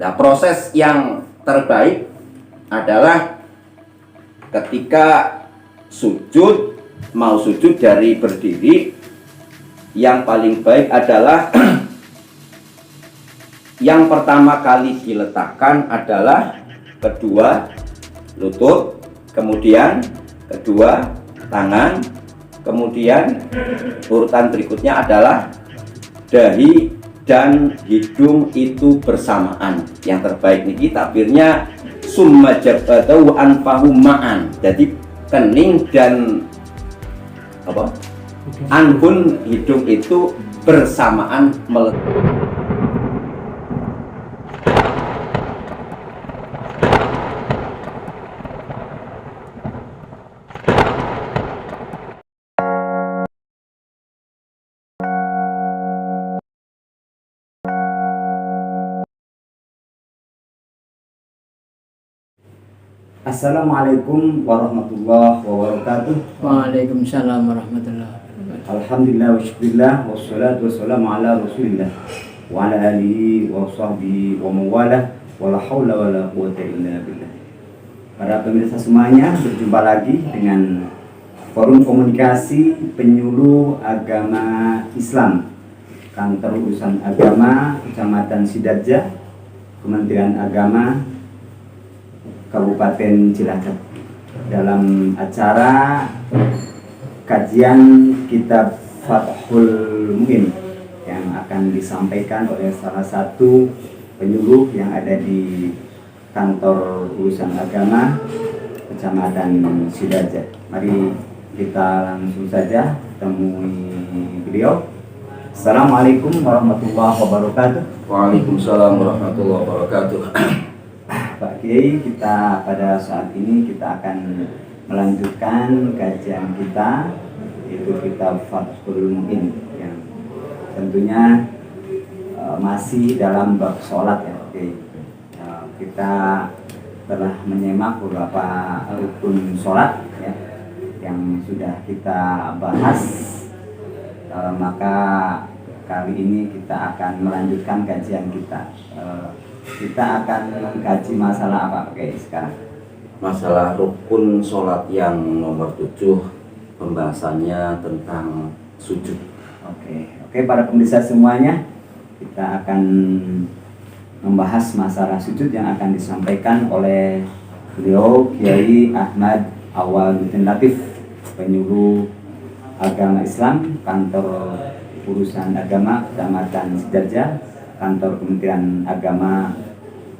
Nah, proses yang terbaik adalah ketika mau sujud dari berdiri, yang paling baik adalah yang pertama kali diletakkan adalah kedua lutut, kemudian kedua tangan, kemudian urutan berikutnya adalah dahi dan hidung itu bersamaan. Yang terbaik niki takbirnya summa jabatahu anfahu ma'an. Jadi kening dan anbun hidung itu bersamaan meletus. Assalamualaikum warahmatullahi wabarakatuh. Waalaikumsalam warahmatullahi wabarakatuh. Alhamdulillah wa syukurillah wassalatu wassalamu ala rasulillah wa ala alihi wa sahbihi wa mawalah wa la hawla wa la quwwata illa billah. Para pemirsa semuanya, berjumpa lagi dengan Forum Komunikasi Penyuluh Agama Islam Kantor Urusan Agama Kecamatan Sidarja, Kementerian Agama Kabupaten Cilacap, dalam acara kajian kitab Fathul Muin yang akan disampaikan oleh salah satu penyuluh yang ada di kantor urusan agama Kecamatan Sidarja. Mari kita langsung saja temui beliau. Assalamualaikum warahmatullahi wabarakatuh. Waalaikumsalam warahmatullahi wabarakatuh. Pak Kiai, kita pada saat ini kita akan melanjutkan kajian kita, yaitu kitab Fathul Muin yang tentunya masih dalam bab sholat ya, Pak Kiai. Kita telah menyimak beberapa rukun sholat ya, yang sudah kita bahas, maka kali ini kita akan melanjutkan kajian kita. Kita akan mengkaji masalah apa Pak sekarang? Masalah rukun sholat yang nomor 7, pembahasannya tentang sujud. Oke, para pemirsa semuanya, kita akan membahas masalah sujud yang akan disampaikan oleh beliau Kiai Ahmad Awaluddin Latif, penyuluh agama Islam Kantor Urusan Agama Kecamatan Sidarja, Kantor Kementerian Agama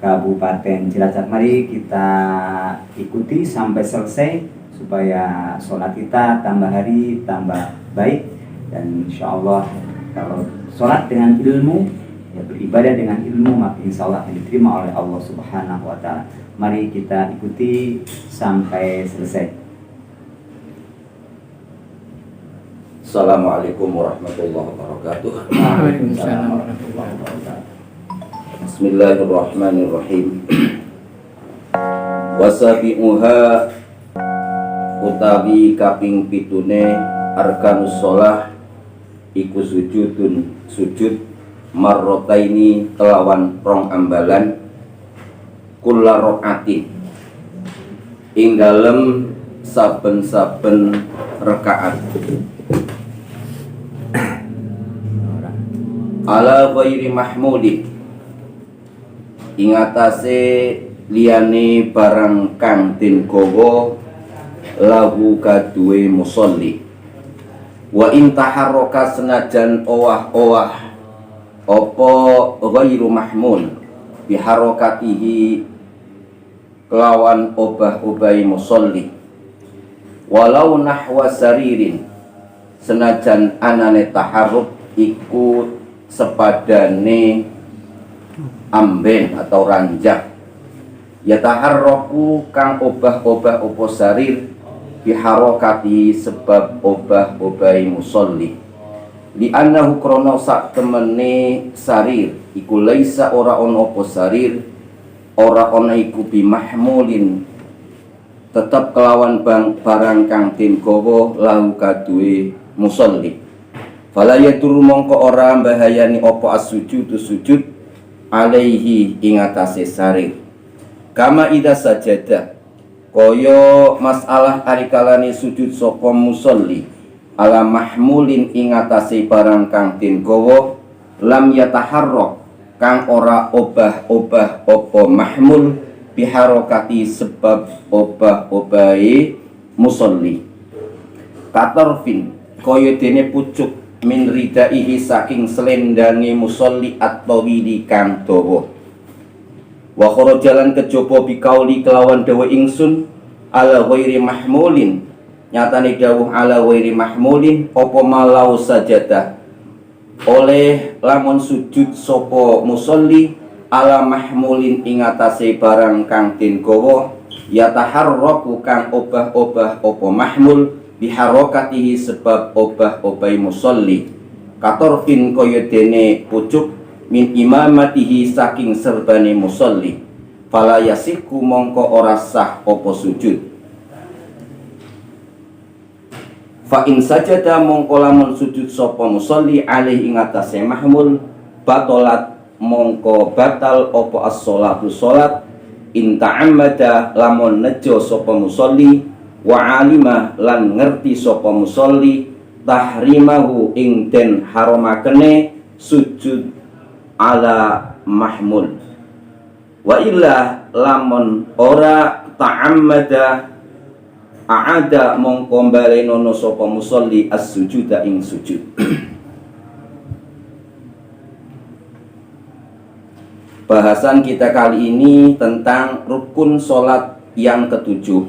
Kabupaten Cilacap. Mari kita ikuti sampai selesai supaya sholat kita tambah hari tambah baik, dan insya Allah kalau sholat dengan ilmu, ya beribadah dengan ilmu, maka insya Allah akan diterima oleh Allah Subhanahu Wa Taala. Mari kita ikuti sampai selesai. Assalamualaikum warahmatullahi wabarakatuh. Waalaikumsalam warahmatullahi wabarakatuh. Bismillahirrahmanirrahim. Wasabi'uha utawi kaping pitune arkanus sholah iku sujud marrotaini kelawan rong ambalan kulla rokaatin ing dalem saben-saben rakaat ala ghairi mahmudi ing atase liyane barang kang den gawa lahu kaduwe musolli wa in taharraka senajan owah-owah apa ghairu mahmul biharokatihi kelawan obah-obahi musolli walau nahwa saririn senajan anane taharruk iku sepadane amben atau ranjak ya taharroku kang obah-obah opo sarir biharokati sebab obah-obahi musolli li annahu krono sak temene sarir iku laisa ora ono opo sarir ora ono iku bimahmulin tetap kelawan barang kang den gawa lahu kaduwe musolli fala yadur mongko ora mbahayani apa as-sujud alaihi ingatase saring kama ida sajada koyo masalah arikalane sujud sapa musolli ala mahmulin ingatase barang kang den gawa lam yataharrak kang ora obah-obah apa mahmul biharokati sebab obah-obahe musolli katorfin kaya dene pucuk min ridaihi saking selendange musolli at-tawili kang dawa wa kharajalan kejaba bikauli kelawan dawa ingsun ala ghairi mahmulin nyatane dawuh ala ghairi mahmulin apa malau sajadah oleh lamun sujud sapa musolli ala mahmulin ing atase barang kang den gawa yataharraku kang obah-obah apa mahmul biharokatihi sebab obah-obahi musolli katorfin kaya dene pucuk min imamatihi saking serbane musolli fala yasiku mongko ora sah apa sujud fa in sajada mongko lamun sujud sapa musolli alih ing atase mahmul batalat mongko batal apa as-sholatu sholat in ta'ammada lamun nejo sapa musolli wa alima lan ngerti sapa musolli tahrimahu ing den haramakene sujud ala mahmul wa illa lamun ora ta'ammada a'ada mongko balenono sapa musolli as-sujuda ing sujud. Bahasan kita kali ini tentang rukun sholat yang ketujuh,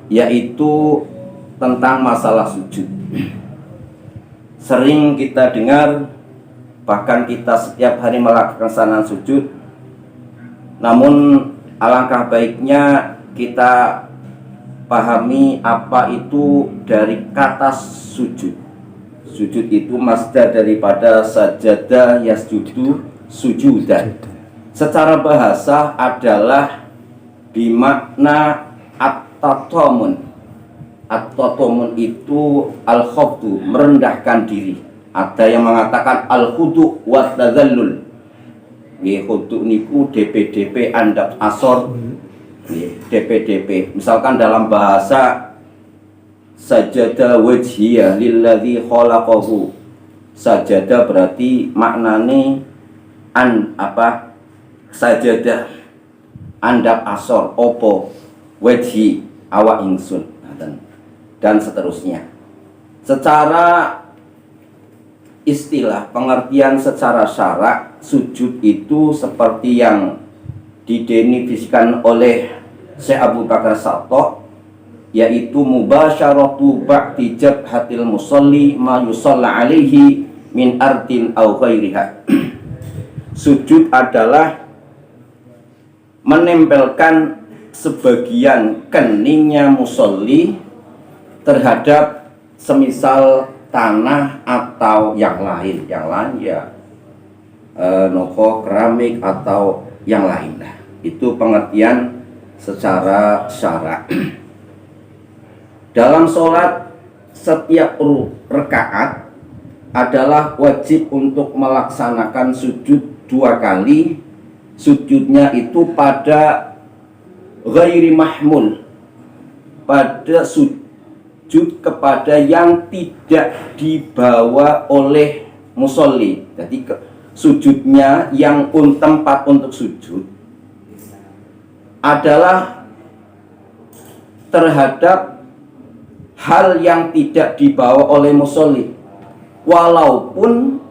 yaitu tentang masalah sujud. Sering kita dengar, bahkan kita setiap hari melaksanakan sujud. Namun alangkah baiknya kita pahami apa itu dari kata sujud. Sujud itu masdar daripada sajada yasjudu sujudan. Secara bahasa adalah bimakna at-tatamun. At-tatamun itu al-khafdu, merendahkan diri. Ada yang mengatakan al-khudu wa tadzallul. Nggih, khudu niku DP andap asor. Nggih, DP. Misalkan dalam bahasa sajada wajhiya lilladzi khalaqahu. Sajada berarti maknane sajadah andap asor opo wajhi awak ingsun dan seterusnya. Secara istilah pengertian secara syarak sujud itu seperti yang didefinisikan oleh Syekh Abu Bakar Sato, yaitu mubasyaratu ba'di jabhatil musalli ma yusalla alaihi min ardin aw ghairiha. Sujud adalah menempelkan sebagian keningnya musolli terhadap semisal tanah atau yang lain ya nopo keramik atau yang lain. Itu pengertian secara syarak. Dalam sholat setiap rakaat adalah wajib untuk melaksanakan sujud 2 kali. Sujudnya itu pada ghairi mahmul, pada sujud kepada yang tidak dibawa oleh musolli. Jadi sujudnya yang tempat untuk sujud adalah terhadap hal yang tidak dibawa oleh musolli, walaupun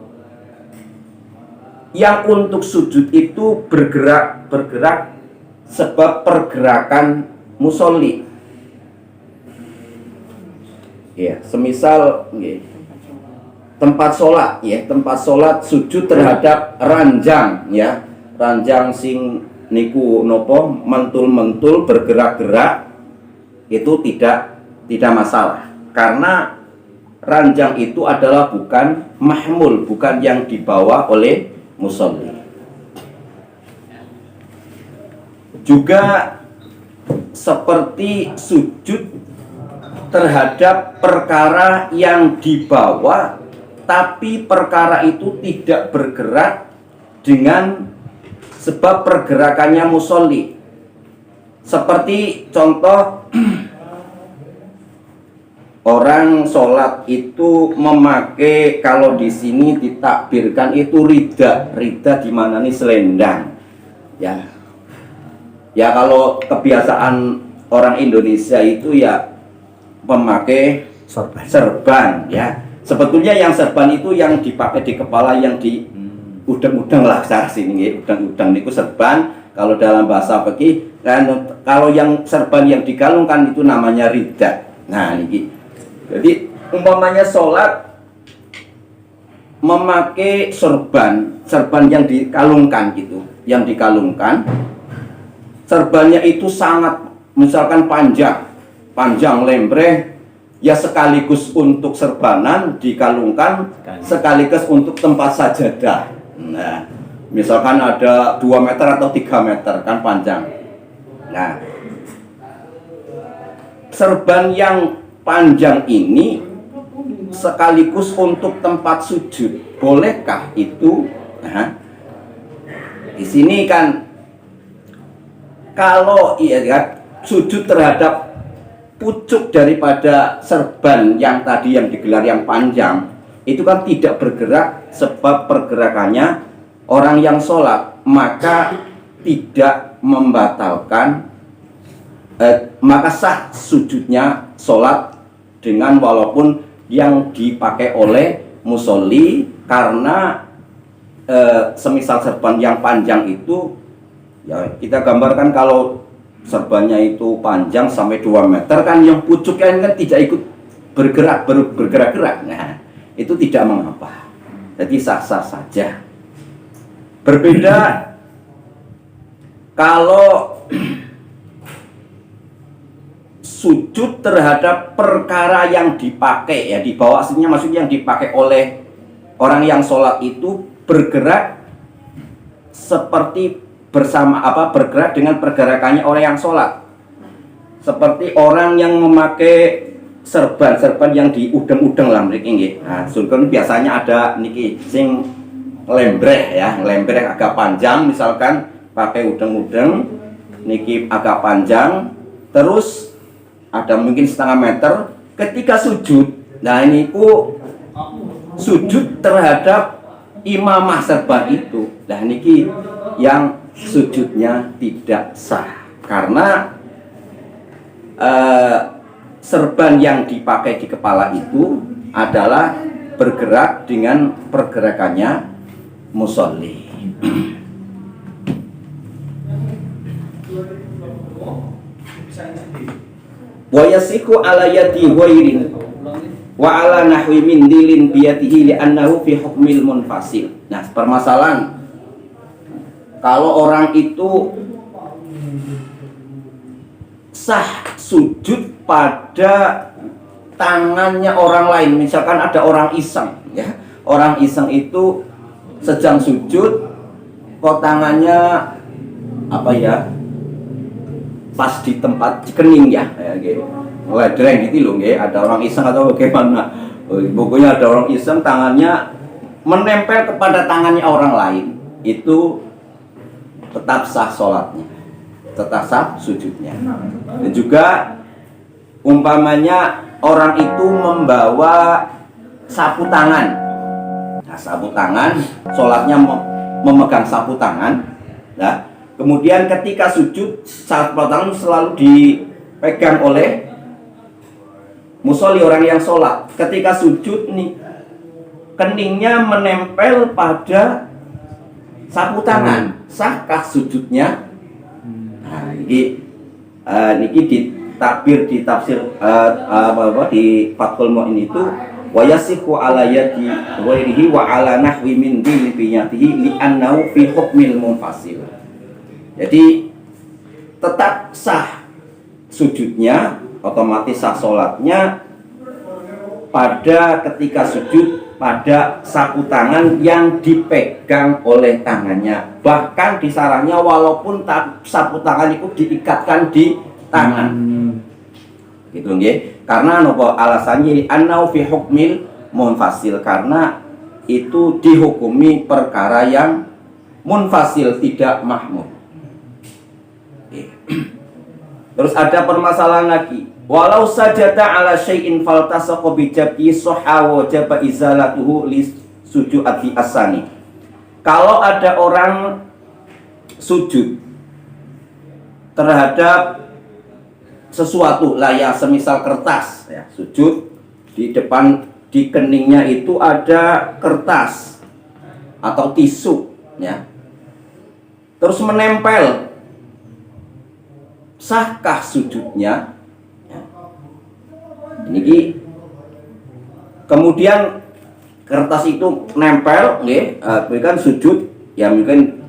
yang untuk sujud itu bergerak sebab pergerakan musolli. Ya, semisal tempat sholat ya, tempat sholat sujud terhadap ranjang ya, ranjang sing niku nopo mentul bergerak-gerak, itu tidak masalah karena ranjang itu adalah bukan mahmul, bukan yang dibawa oleh musolli. Juga seperti sujud terhadap perkara yang dibawa tapi perkara itu tidak bergerak dengan sebab pergerakannya musolli. Seperti contoh orang sholat itu memakai, kalau di sini ditakbirkan itu rida di mana nih, selendang. Ya kalau kebiasaan orang Indonesia itu ya memakai serban ya. Sebetulnya yang serban itu yang dipakai di kepala, yang di udang-udang lah sana sini, udang-udang itu serban. Kalau dalam bahasa fikih, dan kalau yang serban yang digalungkan itu namanya rida. Nah ini, jadi umpamanya sholat memakai serban yang dikalungkan gitu, yang dikalungkan, serbannya itu sangat, misalkan panjang lembreh, ya sekaligus untuk serbanan dikalungkan, sekaligus untuk tempat sajadah. Nah, misalkan ada 2 meter atau 3 meter kan panjang. Nah, serban yang panjang ini sekaligus untuk tempat sujud. Bolehkah itu? Nah, di sini kan kalau sujud terhadap pucuk daripada serban yang tadi yang digelar yang panjang, itu kan tidak bergerak sebab pergerakannya orang yang sholat, maka tidak membatalkan, maka sah sujudnya sholat dengan walaupun yang dipakai oleh musolli, karena semisal serban yang panjang itu, ya kita gambarkan kalau serbannya itu panjang sampai 2 meter kan, yang pucuknya kan tidak ikut bergerak-gerak. Nah, itu tidak mengapa, jadi sah-sah saja. Berbeda kalau sujud terhadap perkara yang dipakai, ya di bawah aslinya maksudnya yang dipakai oleh orang yang sholat itu bergerak seperti bergerak dengan pergerakannya orang yang sholat. Seperti orang yang memakai serban yang di udang-udang lah mriki nggih. Nah, surga biasanya ada niki sing lembreh ya, lembreh agak panjang, misalkan pakai udang-udang niki agak panjang, terus ada mungkin setengah meter. Ketika sujud, nah ini sujud terhadap imamah serban itu, nah niki yang sujudnya tidak sah, karena serban yang dipakai di kepala itu adalah bergerak dengan pergerakannya musolli. Wa yasiku ala yadi ghairin wa ala nahwi min dilin biyatihi li'annahu fi hukmil munfasil. Nah, permasalahan kalau orang itu sah sujud pada tangannya orang lain, misalkan ada orang iseng ya, orang iseng itu sedang sujud kok tangannya pas di tempat kening ya, ledreng gitu loh, ada orang iseng atau bagaimana, pokoknya ada orang iseng tangannya menempel kepada tangannya orang lain, itu tetap sah sholatnya, tetap sah sujudnya. Dan juga umpamanya orang itu membawa sapu tangan. Nah, sapu tangan, sholatnya memegang sapu tangan. Nah, kemudian ketika sujud, sapu tangan selalu dipegang oleh musolli, orang yang sholat. Ketika sujud nih, keningnya menempel pada sapu tangan. Sahkah sujudnya? Nah, ini ditakbir di tafsir di Fathul Mu'in itu wa yasihu ala yadi ghairihi wa ala nahwi min dilbiyatihi li'annahu fi hukmil munfasil. Jadi tetap sah sujudnya, otomatis sah sholatnya pada ketika sujud pada sapu tangan yang dipegang oleh tangannya. Bahkan disarannya walaupun sapu tangan itu diikatkan di tangan. Gitu nggih. Karena nopo alasannya annau fi hukmil munfasil, karena itu dihukumi perkara yang munfasil, tidak mahmud. Terus ada permasalahan lagi. Walau sajada ala syai'in faltasaqa bi jab'i sahha wajaba izalatuhu li sujudi asani. Kalau ada orang sujud terhadap sesuatu lah ya, semisal kertas ya, sujud di depan di keningnya itu ada kertas atau tisu ya, terus menempel, sahkah sujudnya ya. Ini kemudian kertas itu nempel nggih, kan sujud ya, mungkin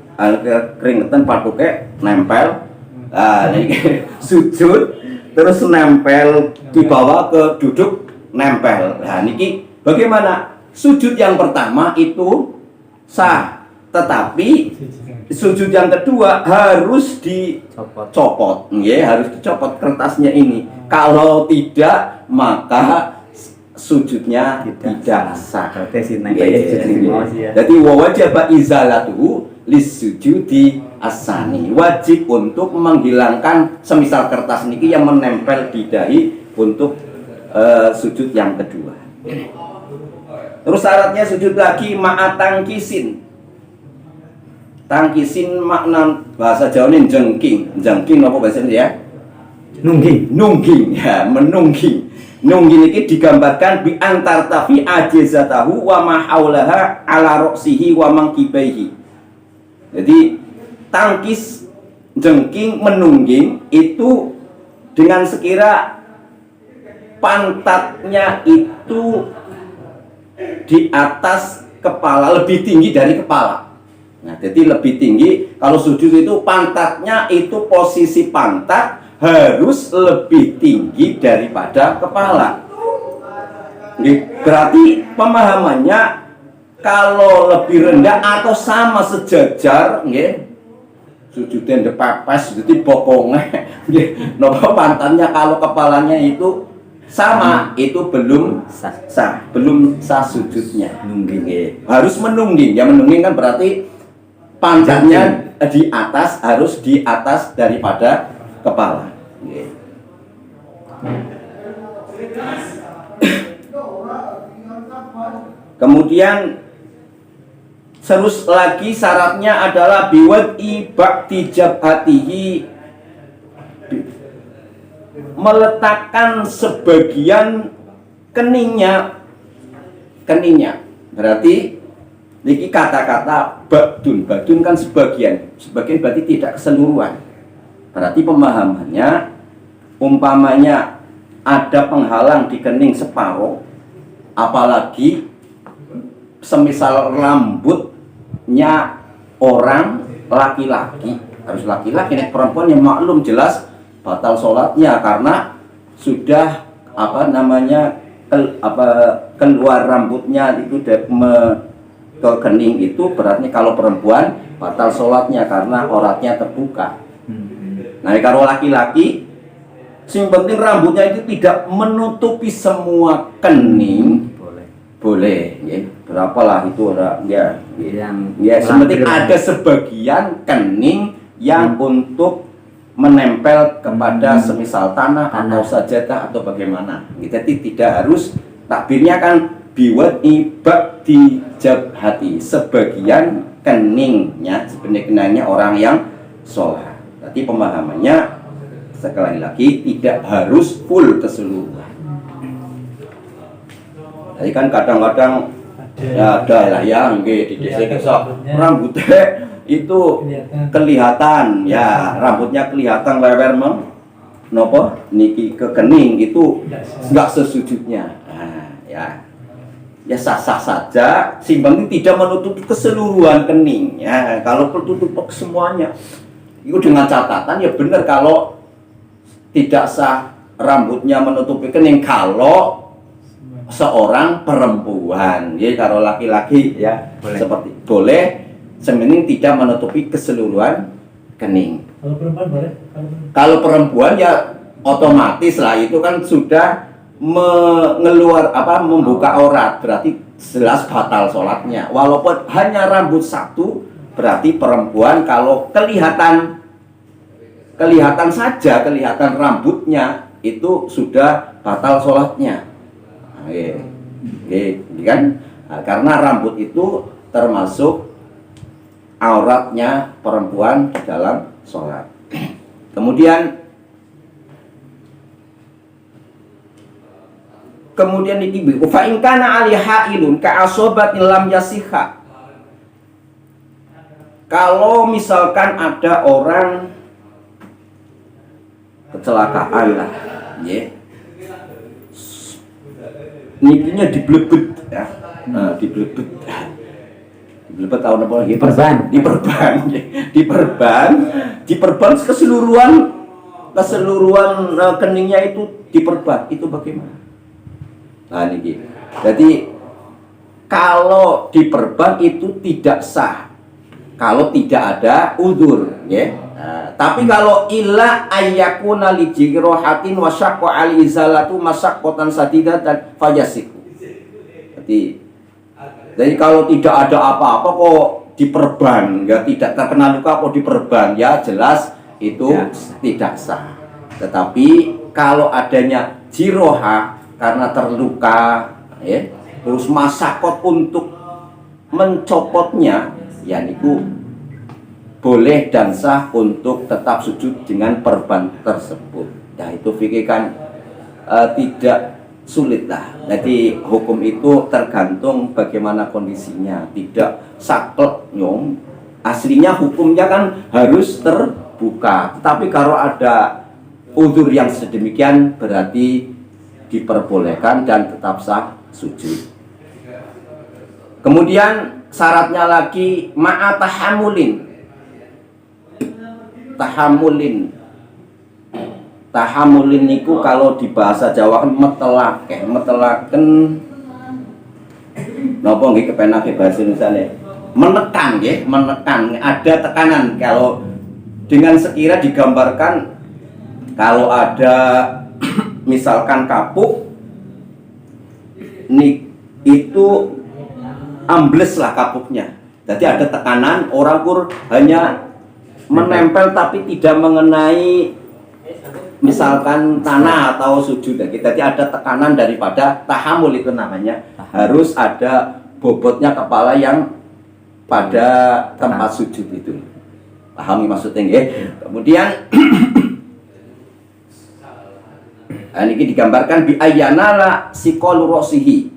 keringetan patuke nempel. Nah, ini sujud terus nempel, dibawa ke duduk nempel. Nah, niki bagaimana? Sujud yang pertama itu sah, tetapi sujud yang kedua harus dicopot, harus dicopot kertasnya ini. Kalau tidak, maka sujudnya tidak sah. Jadi wajib izalatuhu lisujudi asani, wajib untuk menghilangkan semisal kertas niki yang menempel di dahi untuk sujud yang kedua. Terus syaratnya sujud lagi ma'atangkisin. Tangkisin makna bahasa Jawa ini jengking. Jengking apa bahasa Indonesia ya? Nungging ya, menungging. Nungging ini digambarkan bi antar tafi ajizatahu wa ma haulaha ala ra'sihi wa mangkibaihi. Jadi tangkis, jengking, menungging itu dengan sekira pantatnya itu di atas kepala, lebih tinggi dari kepala. Nah, jadi lebih tinggi. Kalau sujud itu pantatnya itu posisi pantat harus lebih tinggi daripada kepala. Berarti pemahamannya kalau lebih rendah atau sama sejajar, sujudnya depepes, jadi bokongnya, nopo pantatnya kalau kepalanya itu sama, itu belum sah, belum sah sujudnya. Harus menungging, ya menungging kan berarti pantatnya di atas, harus di atas daripada kepala. Kemudian terus lagi syaratnya adalah biwad'i ba'ti jabhatihi, meletakkan sebagian keningnya. Berarti niki kata-kata ba'dun kan sebagian berarti tidak keseluruhan. Berarti pemahamannya umpamanya ada penghalang di kening separuh, apalagi semisal rambutnya orang laki-laki, harus laki-laki, nek perempuan yang maklum jelas batal sholatnya karena sudah keluar rambutnya itu ke kening, itu berarti kalau perempuan batal sholatnya karena auratnya terbuka. Nah, kalau laki-laki yang penting rambutnya itu tidak menutupi semua kening, boleh ya, berapalah itu ada ya, seperti ada sebagian kening yang untuk menempel kepada semisal tanah atau sajadah atau bagaimana. Jadi tidak harus, takbirnya kan biwad'i ba'ti jabhati, sebagian keningnya, sebenarnya keningnya orang yang sholat. Jadi pemahamannya sekali lagi tidak harus full keseluruhan. Jadi kan kadang-kadang ya ada lah yang di desa rambutnya itu kelihatan ya, rambutnya kelihatan lewer nopo niki ke kening itu enggak sesujudnya. Nah, ya sah-sah saja, simpang ini tidak menutupi keseluruhan kening ya. Kalau tertutup semuanya itu dengan catatan ya benar kalau tidak sah rambutnya menutupi kening kalau seorang perempuan. Ya kalau laki-laki ya boleh. Seperti boleh semening tidak menutupi keseluruhan kening. Kalau perempuan boleh? Kalau perempuan ya otomatis lah itu kan sudah membuka aurat, berarti jelas batal sholatnya. Walaupun hanya rambut satu berarti perempuan kalau kelihatan saja, kelihatan rambutnya itu sudah batal sholatnya. Kan? Nah, karena rambut itu termasuk auratnya perempuan di dalam sholat. Kemudian ini fa in kana alaiha ilun ka asobatin lam yasiha. Kalau misalkan ada orang kecelakaan lah, ya, nikinya diblebet, ya, diblebet tahun apa lagi? Diperban keseluruhan keningnya itu diperban, itu bagaimana? Nah ini, jadi kalau diperban itu tidak sah kalau tidak ada udzur, ya. Tapi kalau illa ayyakuna li jirohatin wa syaqqa al izalatu masyaqqatan sadidatan fayasiku. Jadi kalau tidak ada apa-apa kok diperban, ya tidak terkena luka kok diperban, ya jelas itu tidak sah. Tetapi kalau adanya jiroha karena terluka, ya, terus masyaqat untuk mencopotnya, ya niku boleh dan sah untuk tetap sujud dengan perban tersebut. Nah itu fikih kan tidak sulit lah. Jadi hukum itu tergantung bagaimana kondisinya, tidak saklek nyong. Aslinya hukumnya kan harus terbuka. Tapi kalau ada udzur yang sedemikian berarti diperbolehkan dan tetap sah sujud. Kemudian syaratnya lagi ma'a tahammulin. Tahammulin niku kalau di bahasa Jawa kan metelaken napa nggih kepenake bahasa Indonesia menekan nggih, menekan, ada tekanan. Kalau dengan sekira digambarkan kalau ada misalkan kapuk nih itu ambles lah kapuknya. Jadi ada tekanan, orang kur hanya menempel tapi tidak mengenai misalkan tanah atau sujud. Jadi ada tekanan daripada tahamul itu namanya. Harus ada bobotnya kepala yang pada tempat sujud itu. Pahami maksudnya nggih? Kemudian ini digambarkan bi ayyanala siqalu rasihi.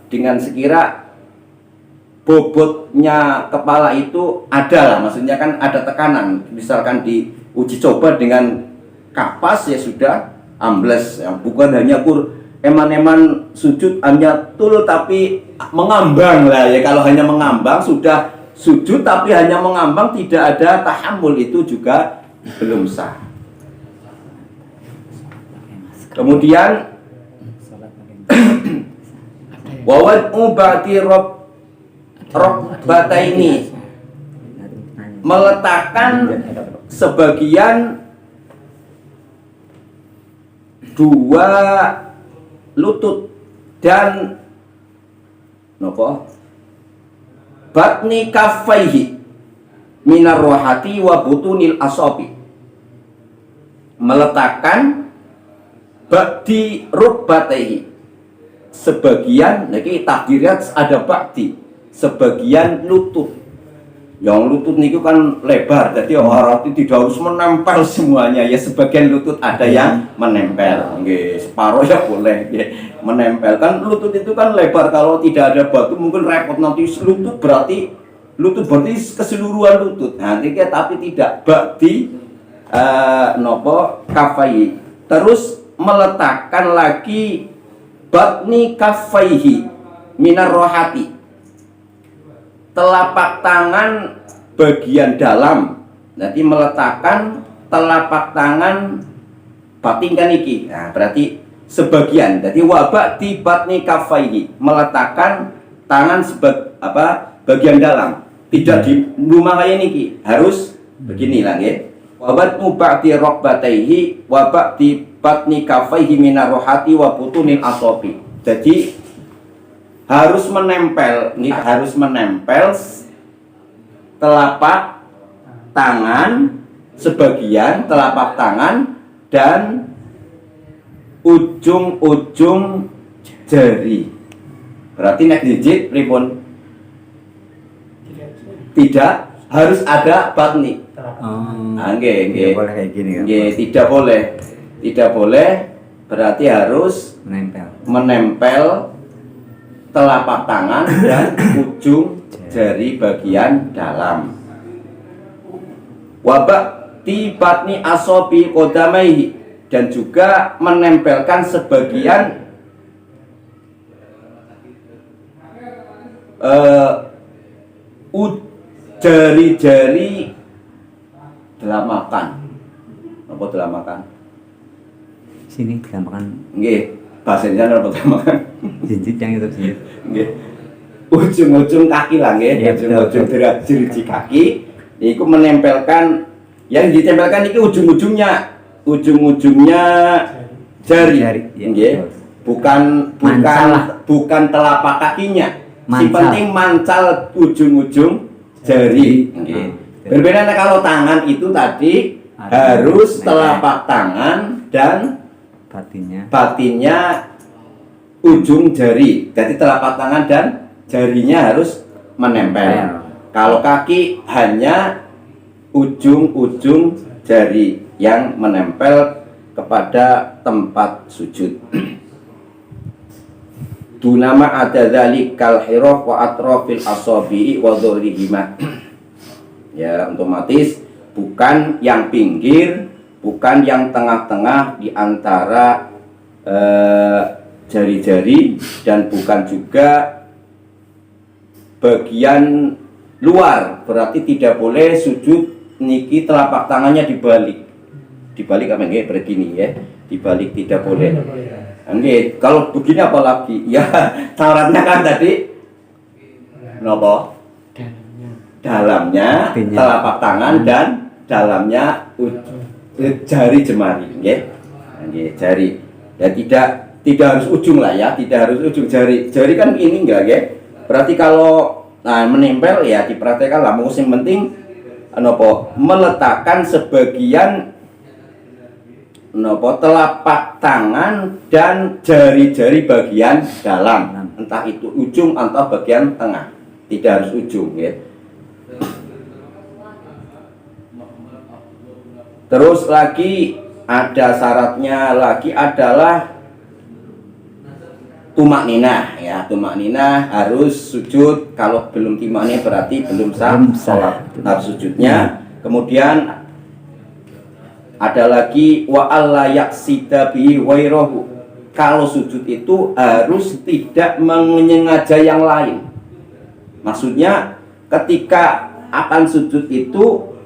Dengan sekira bobotnya kepala itu ada lah, maksudnya kan ada tekanan. Misalkan diuji coba dengan kapas ya sudah ambles, ya, bukan hanya eman-eman sujud hanya tul tapi mengambang lah ya. Kalau hanya mengambang sudah sujud tapi hanya mengambang tidak ada tahammul, itu juga belum sah. Kemudian wawad ubati rokbataini, meletakkan sebagian dua lutut dan nopo batni kaffaihi minar rohati wa butunil asobi, meletakkan ba'di rukbataihi, sebagian, lagi takdirat ada ba'di, sebagian lutut. Yang lutut niku kan lebar, jadi orang itu tidak harus menempel semuanya ya, sebagian lutut ada yang menempel, separuh ya boleh menempel. Kan lutut itu kan lebar, kalau tidak ada batu mungkin repot nanti lutut berarti keseluruhan lutut. Nah, tapi tidak ba'di nopo kafai. Terus meletakkan lagi batni kaffaihi minar rohati, telapak tangan bagian dalam. Jadi meletakkan telapak tangan batin kan iki. Nah, berarti sebagian. Jadi wabak di batni kaffaihi, meletakkan tangan bagian dalam. Tidak di rumah kayak niki, harus begini lah ya. Wabat mubakti rokbataihi wabak di batni kaffaihi minar rohati wa butunil asobi. Jadi harus menempel, ini harus menempel telapak tangan sebagian telapak tangan dan ujung-ujung jari. Berarti nek digit pripun? Tidak harus ada batni. Nggih, nggih. Tidak boleh kayak gini kan? Nggih, tidak boleh. Tidak boleh berarti harus menempel telapak tangan dan ujung jari bagian dalam. Wabak tibatni asobi kodamaihi, dan juga menempelkan sebagian jari-jari delamakan. Apa delamakan? Sini delamakan. Nggih, bahasa Indonesia apa delamakan? Jinjit yang itu jinjit. Nggih. Ujung-ujung kaki lah nggih, Ya, ujung-ujung jari kaki itu menempelkan, yang ditempelkan itu ujung-ujungnya jari. Ya, Nggih. Bukan telapak kakinya. Si penting mancal ujung-ujung jari. Nggih. Berbeda kalau tangan itu tadi harus telapak tangan dan batinnya ujung jari. Jadi telapak tangan dan jarinya harus menempel. Kalau kaki hanya ujung-ujung jari yang menempel kepada tempat sujud. Dunama ada zalikal hiraf wa atrafil asabi'i wa dhurihima. Ya, otomatis bukan yang pinggir, bukan yang tengah-tengah di antara jari-jari, dan bukan juga bagian luar. Berarti tidak boleh sujud niki telapak tangannya dibalik apa nggih begini ya, dibalik tidak boleh. Nggih, kalau begini apalagi ya syaratnya kan tadi napa? Dalamnya telapak tangan dan dalamnya jari jemari, nggih. Nggih, jari. Ya tidak harus ujung lah ya, tidak harus ujung jari. Jari kan ini enggak nggih. Berarti kalau menempel ya diperhatikan lah, yang penting meletakkan sebagian telapak tangan dan jari-jari bagian dalam, entah itu ujung atau bagian tengah, tidak harus ujung ya. Terus lagi ada syaratnya lagi adalah tumak ninah ya. Tumak ninah harus sujud. Kalau belum tumak ninah berarti belum sah sholat. Harus sujudnya. Kemudian ada lagi wa alla yaqsida bi wairahu. Kalau sujud itu harus tidak menyengaja yang lain. Maksudnya ketika akan sujud itu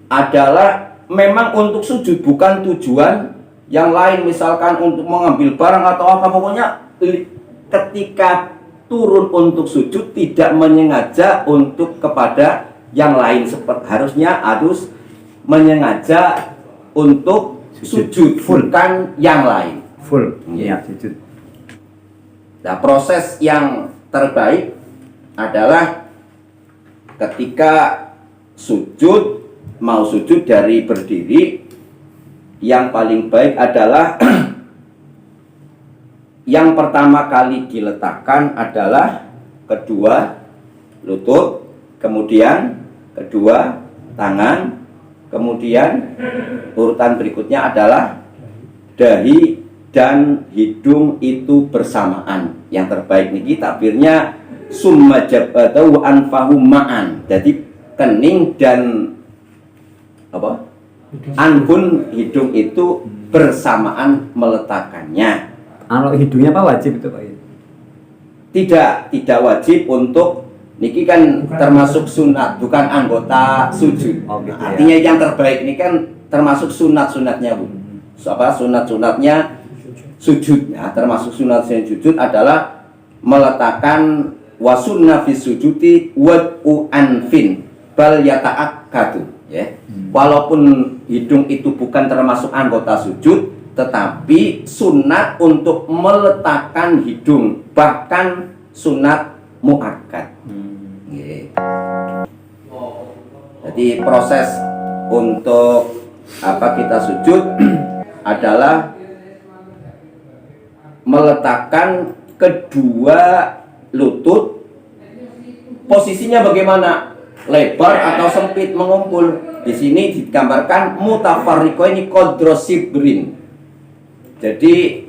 adalah memang untuk sujud, bukan tujuan yang lain, misalkan untuk mengambil barang atau apa. Pokoknya ketika turun untuk sujud tidak menyengaja untuk kepada yang lain, seperti harusnya harus menyengaja untuk sujud bukan yang lain. Full ya, sujud. Nah, proses yang terbaik adalah ketika sujud, mau sujud dari berdiri, yang paling baik adalah yang pertama kali diletakkan adalah kedua lutut, kemudian kedua tangan, kemudian urutan berikutnya adalah dahi dan hidung itu bersamaan. Yang terbaik niki takbirnya summa jabatahu anfahum ma'an. Jadi kening dan anbun hidung itu bersamaan meletakkannya. Kalau hidungnya apa wajib itu Pak? Tidak wajib untuk niki kan termasuk sunat, bukan anggota sujud. Oh, gitu ya. Artinya yang terbaik ini kan termasuk sunat-sunatnya Bu. Sunat-sunatnya sujud. Nah, termasuk sunat-sunat sujud adalah meletakkan wasunna fi sujudi wad'u anfin bal yata'akkadu ya. Walaupun hidung itu bukan termasuk anggota sujud, tetapi sunat untuk meletakkan hidung bahkan sunat muakkad. Nggih. Jadi proses untuk kita sujud adalah meletakkan kedua lutut, posisinya bagaimana, lebar atau sempit, mengumpul. Di sini digambarkan mutafarriqaini qadra sibrin. Jadi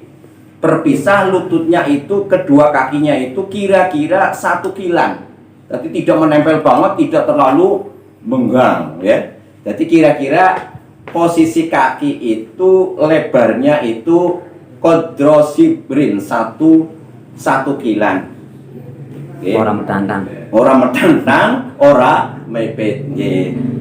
berpisah lututnya itu, kedua kakinya itu kira-kira 1 kilan. Tapi tidak menempel banget, tidak terlalu menggang, ya. Jadi kira-kira posisi kaki itu lebarnya itu qadra sibrin, 1 kilan. Orang metantang. Ora metantang, ora mepet. Nggih.